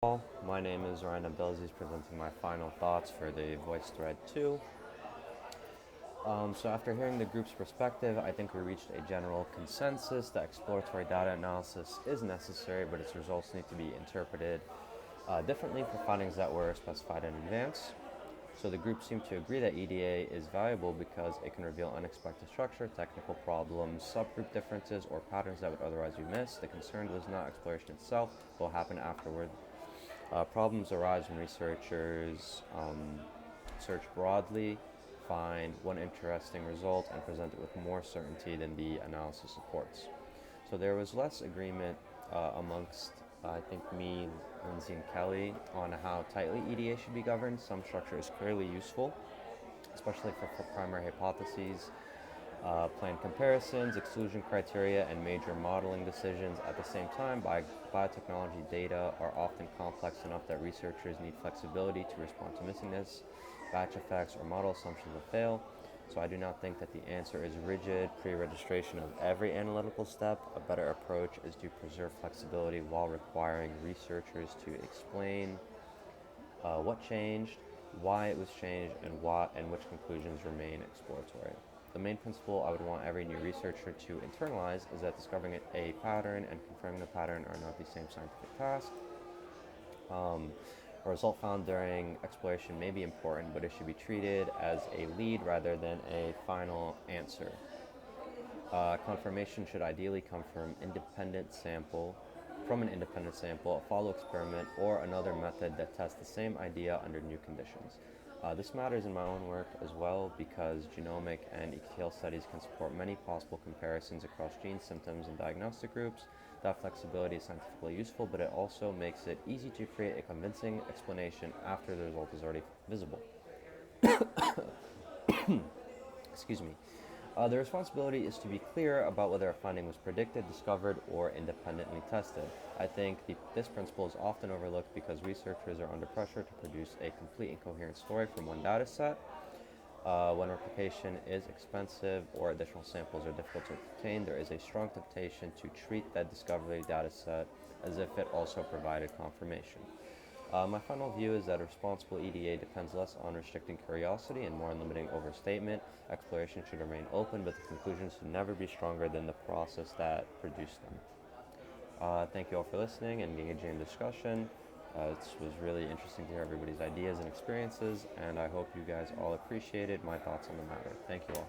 All. My name is Ryan Abdelaziz, presenting my final thoughts for the Voice Thread 2. So after hearing the group's perspective, I think we reached a general consensus that exploratory data analysis is necessary, but its results need to be interpreted differently for findings that were specified in advance. So the group seemed to agree that EDA is valuable because it can reveal unexpected structure, technical problems, subgroup differences, or patterns that would otherwise be missed. The concern was not exploration itself, but what happened afterward. Problems arise when researchers search broadly, find one interesting result, and present it with more certainty than the analysis supports. So there was less agreement amongst, I think, me, Lindsay, and Kelly on how tightly EDA should be governed. Some structure is clearly useful, especially for primary hypotheses, planned comparisons, exclusion criteria, and major modeling decisions. At the same time, biotechnology data are often complex enough that researchers need flexibility to respond to missingness, batch effects, or model assumptions will fail. So I do not think that the answer is rigid pre-registration of every analytical step. A better approach is to preserve flexibility while requiring researchers to explain what changed, why it was changed, and which conclusions remain exploratory. The main principle I would want every new researcher to internalize is that discovering a pattern and confirming the pattern are not the same scientific task. A result found during exploration may be important, but it should be treated as a lead rather than a final answer. Confirmation should ideally come from an independent sample, a follow experiment, or another method that tests the same idea under new conditions. This matters in my own work as well because genomic and ETL studies can support many possible comparisons across genes, symptoms, and diagnostic groups. That flexibility is scientifically useful, but it also makes it easy to create a convincing explanation after the result is already visible. Excuse me. The responsibility is to be clear about whether a finding was predicted, discovered, or independently tested. I think this principle is often overlooked because researchers are under pressure to produce a complete and coherent story from one data set. When replication is expensive or additional samples are difficult to obtain, there is a strong temptation to treat that discovery data set as if it also provided confirmation. My final view is that a responsible EDA depends less on restricting curiosity and more on limiting overstatement. Exploration should remain open, but the conclusions should never be stronger than the process that produced them. Thank you all for listening and engaging in discussion. It was really interesting to hear everybody's ideas and experiences, and I hope you guys all appreciated my thoughts on the matter. Thank you all.